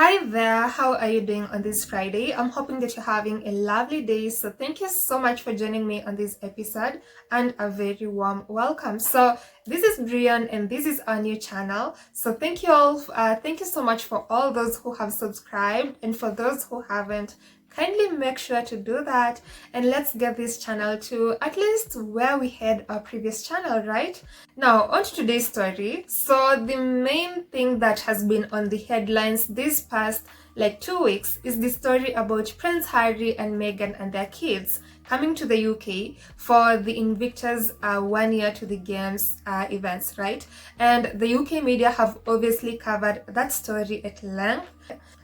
Hi there, how are you doing on this Friday? I'm hoping that you're having a lovely day. So thank you so much for joining me on this episode and a very warm welcome. So this is Brian and this is our new channel. So thank you all. Thank you so much for all those who have subscribed, and for those who haven't, kindly make sure to do that, and let's get this channel to at least where we had our previous channel, right? Now on to today's story. So the main thing that has been on the headlines this past 2 weeks is the story about Prince Harry and Meghan and their kids coming to the UK for the Invictus 1 year to the Games events, right? And the UK media have obviously covered that story at length.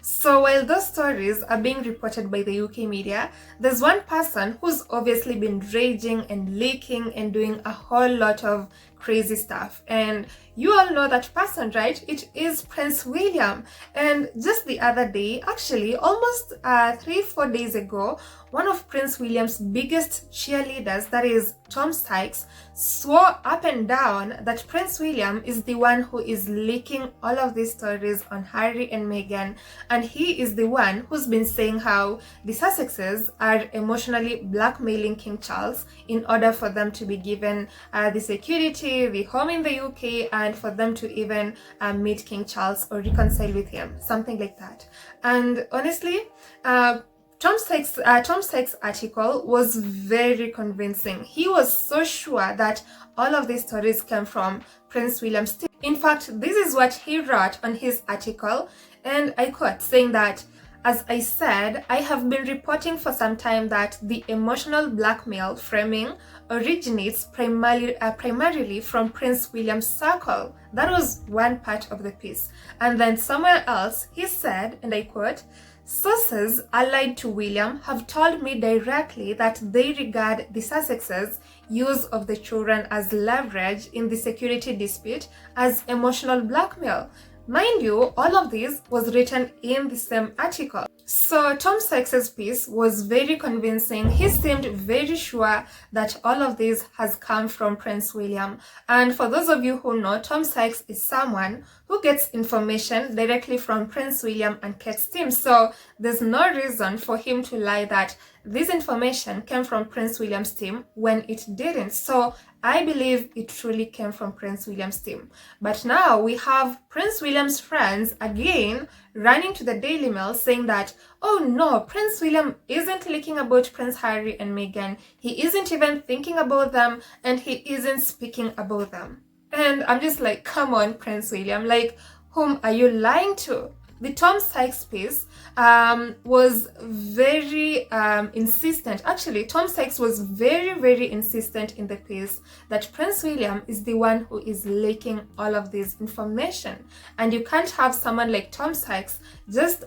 So while those stories are being reported by the UK media, there's one person who's obviously been raging and leaking and doing a whole lot of crazy stuff. And you all know that person, right? It is Prince William. And just the other day, actually almost 3-4 days ago, one of Prince William's biggest cheerleaders, that is Tom Sykes, swore up and down that Prince William is the one who is leaking all of these stories on Harry and Meghan, and he is the one who's been saying how the Sussexes are emotionally blackmailing King Charles in order for them to be given the security, the home in the UK, and for them to even meet King Charles or reconcile with him, something like that. And honestly, Tom Sykes' article was very convincing. He was so sure that all of these stories came from Prince William's team. In fact, this is what he wrote on his article, and I quote, saying that, "As I said, I have been reporting for some time that the emotional blackmail framing originates primarily from Prince William's circle." That was one part of the piece. And then somewhere else, he said, and I quote, "Sources allied to William have told me directly that they regard the Sussexes' use of the children as leverage in the security dispute as emotional blackmail." Mind you, all of this was written in the same article. So Tom Sykes' piece was very convincing. He seemed very sure that all of this has come from Prince William. And for those of you who know, Tom Sykes is someone who gets information directly from Prince William and Kate's team. So there's no reason for him to lie that this information came from Prince William's team when it didn't. So I believe it truly came from Prince William's team. But now we have Prince William's friends again running to the Daily Mail saying that, oh no, Prince William isn't leaking about Prince Harry and Meghan. He isn't even thinking about them, and he isn't speaking about them. And I'm just like, come on, Prince William, like, whom are you lying to? The Tom Sykes piece was very insistent. Actually, Tom Sykes was very insistent in the piece that Prince William is the one who is leaking all of this information. And you can't have someone like Tom Sykes just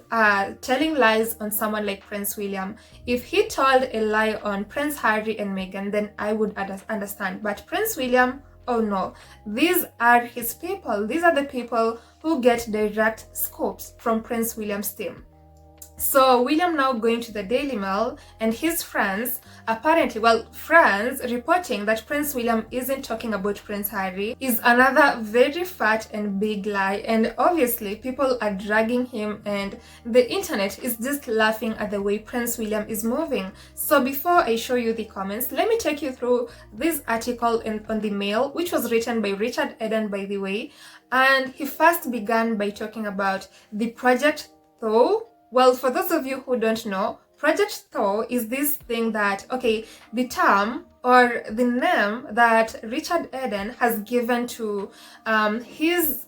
telling lies on someone like Prince William. If he told a lie on Prince Harry and Meghan, then I would understand. But Prince William, oh no, these are his people. These are the people who get direct scoops from Prince William's team. So William now going to the Daily Mail and his friends, friends reporting that Prince William isn't talking about Prince Harry is another very fat and big lie. And obviously people are dragging him, and the internet is just laughing at the way Prince William is moving. So before I show you the comments, let me take you through this article on the Mail, which was written by Richard Eden, by the way. And he first began by talking about the Project Thaw. Well, for those of you who don't know, Project Thaw is this thing that, okay, the term or the name that Richard Eden has given to his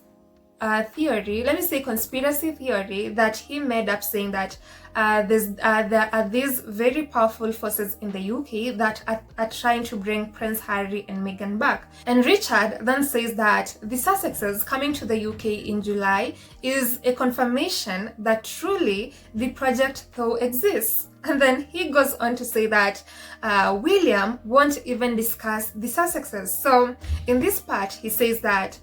theory, let me say conspiracy theory, that he made up, saying that there are these very powerful forces in the UK that are trying to bring Prince Harry and Meghan back. And Richard then says that the Sussexes coming to the UK in July is a confirmation that truly the Project Thaw exists. And then he goes on to say that William won't even discuss the Sussexes. So in this part, he says that,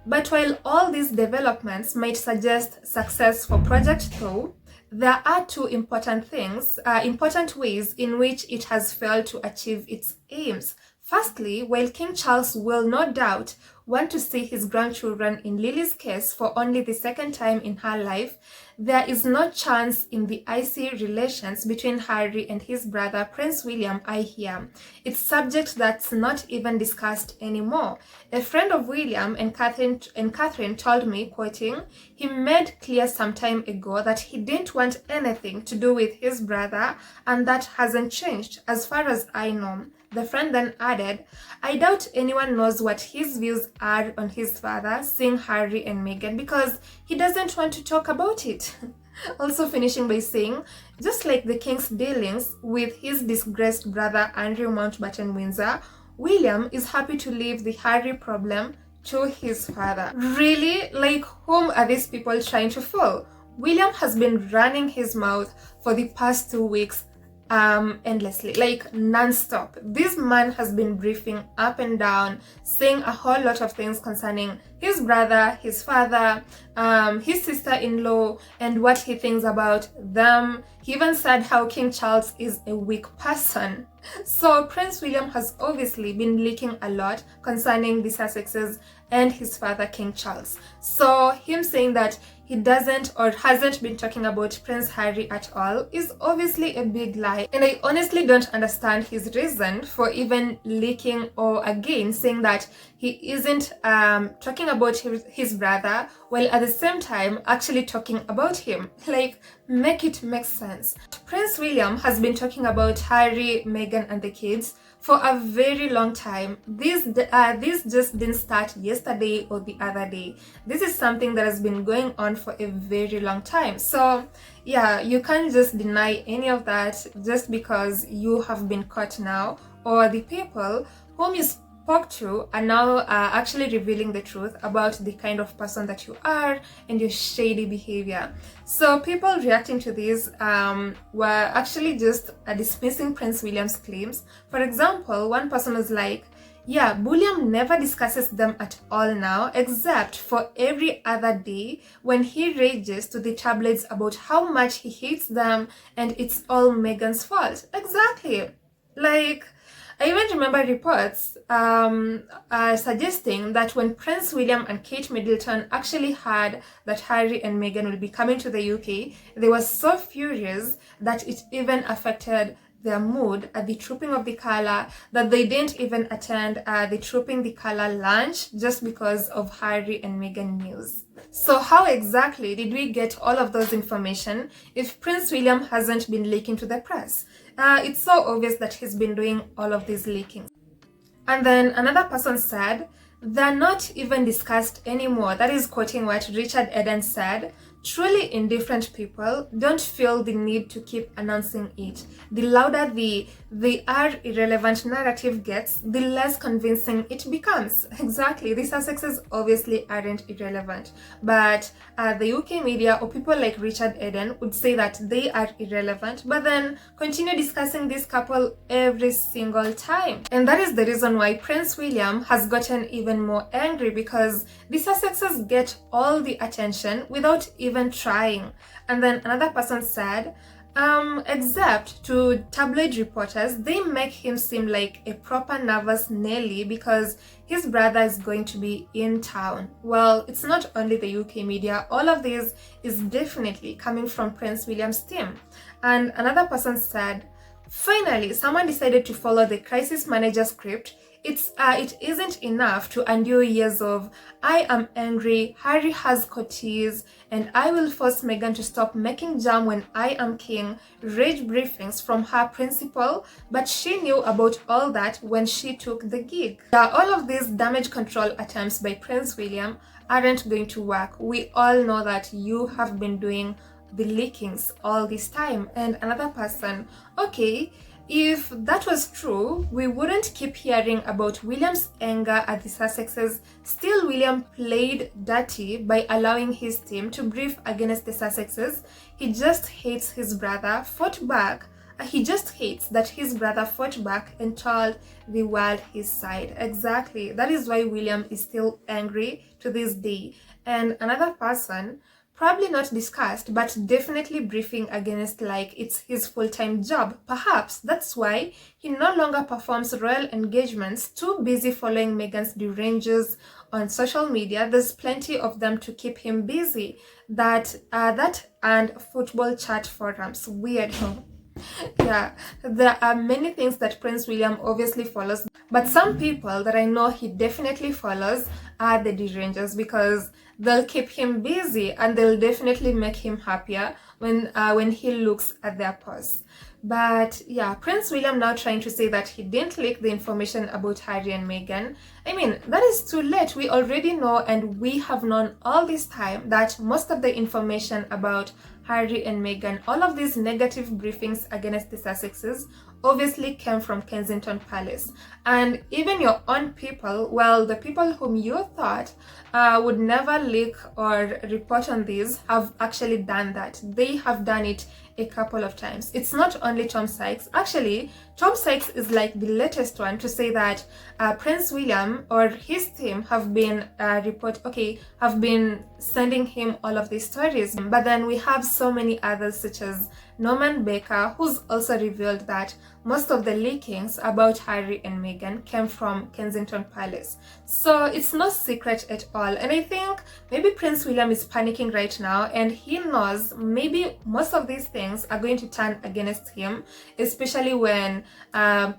but while all these developments might suggest success for Project Thaw, there are two important ways in which it has failed to achieve its aims. Firstly, while King Charles will no doubt want to see his grandchildren in Lily's case for only the second time in her life, there is no chance in the icy relations between Harry and his brother Prince William, I hear. It's subject that's not even discussed anymore. A friend of William and Catherine told me, quoting, he made clear some time ago that he didn't want anything to do with his brother, and that hasn't changed, as far as I know. The friend then added, I doubt anyone knows what his views are on his father seeing Harry and Meghan because he doesn't want to talk about it. Also finishing by saying, just like the king's dealings with his disgraced brother Andrew Mountbatten Windsor, William is happy to leave the Harry problem to his father. Really? Like, whom are these people trying to fool? William has been running his mouth for the past 2 weeks endlessly, like non-stop. This man has been briefing up and down, saying a whole lot of things concerning his brother, his father, his sister-in-law, and what he thinks about them. He even said how King Charles is a weak person. So Prince William has obviously been leaking a lot concerning the Sussexes and his father King Charles. So him saying that he doesn't or hasn't been talking about Prince Harry at all is obviously a big lie, and I honestly don't understand his reason for even leaking or again saying that he isn't talking about his brother while at the same time actually talking about him. Like, make it make sense. Prince William has been talking about Harry, Meghan and the kids for a very long time. This just didn't start yesterday or the other day. This is something that has been going on for a very long time. So yeah, you can't just deny any of that just because you have been caught now, or the people whom you spoke to are now actually revealing the truth about the kind of person that you are and your shady behavior. So people reacting to this were actually just dismissing Prince William's claims. For example, one person was like, yeah, William never discusses them at all now, except for every other day when he rages to the tabloids about how much he hates them and it's all Meghan's fault. Exactly. Like, I even remember reports suggesting that when Prince William and Kate Middleton actually heard that Harry and Meghan will be coming to the UK, they were so furious that it even affected their mood at the Trooping of the Colour that they didn't even attend the Trooping the Colour lunch just because of Harry and Meghan news. So how exactly did we get all of those information if Prince William hasn't been leaking to the press? It's so obvious that he's been doing all of these leakings. And then another person said, they're not even discussed anymore. That is quoting what Richard Eden said. Truly indifferent people don't feel the need to keep announcing it. The louder the are irrelevant narrative gets, the less convincing it becomes. Exactly, the Sussexes obviously aren't irrelevant, but the UK media or people like Richard Eden would say that they are irrelevant, but then continue discussing this couple every single time. And that is the reason why Prince William has gotten even more angry, because the Sussexes get all the attention without even trying. And then another person said, except to tabloid reporters, they make him seem like a proper nervous Nelly because his brother is going to be in town. Well, it's not only the UK media. All of this is definitely coming from Prince William's team. And another person said, finally, someone decided to follow the crisis manager script. It isn't enough to endure years of I am angry, Harry has coatees, and I will force Meghan to stop making jam when I am king, rage briefings from her principal, but she knew about all that when she took the gig. Yeah, all of these damage control attempts by Prince William aren't going to work. We all know that you have been doing the leakings all this time. And another person, okay, if that was true, we wouldn't keep hearing about William's anger at the Sussexes. Still, William played dirty by allowing his team to brief against the Sussexes. He just hates his brother, fought back. He just hates that his brother fought back and told the world his side. Exactly. That is why William is still angry to this day. And another person, Probably not discussed, but definitely briefing against like it's his full-time job. Perhaps that's why he no longer performs royal engagements, too busy following Meghan's deranges on social media. There's plenty of them to keep him busy. That and football chat forums. Weird, huh? Yeah, there are many things that Prince William obviously follows, but some people that I know he definitely follows are the derangers, because they'll keep him busy and they'll definitely make him happier when he looks at their posts. But yeah, Prince William now trying to say that he didn't leak the information about Harry and Meghan. I mean, that is too late. We already know, and we have known all this time, that most of the information about Harry and Meghan, all of these negative briefings against the Sussexes, obviously came from Kensington Palace. And even your own people, well, the people whom you thought would never leak or report on these, have actually done that. They have done it a couple of times. It's not only Tom Sykes. Actually, Tom Sykes is like the latest one to say that Prince William or his team have been have been sending him all of these stories. But then we have so many others, such as Norman Baker, who's also revealed that most of the leakings about Harry and Meghan came from Kensington Palace. So it's no secret at all. And I think maybe Prince William is panicking right now, and he knows maybe most of these things are going to turn against him, especially when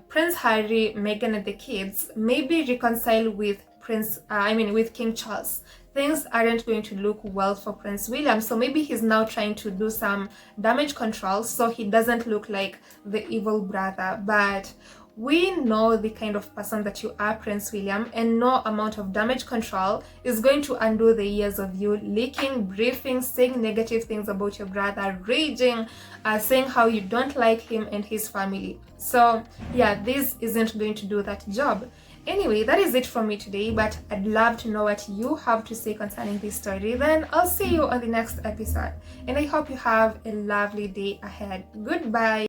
Prince Harry, Meghan and the kids maybe reconcile with with King Charles. Things aren't going to look well for Prince William, so maybe he's now trying to do some damage control so he doesn't look like the evil brother. But we know the kind of person that you are, Prince William, and no amount of damage control is going to undo the years of you leaking, briefings, saying negative things about your brother, raging, saying how you don't like him and his family. So yeah, this isn't going to do that job. Anyway, that is it from me today, but I'd love to know what you have to say concerning this story. Then I'll see you on the next episode, and I hope you have a lovely day ahead. Goodbye.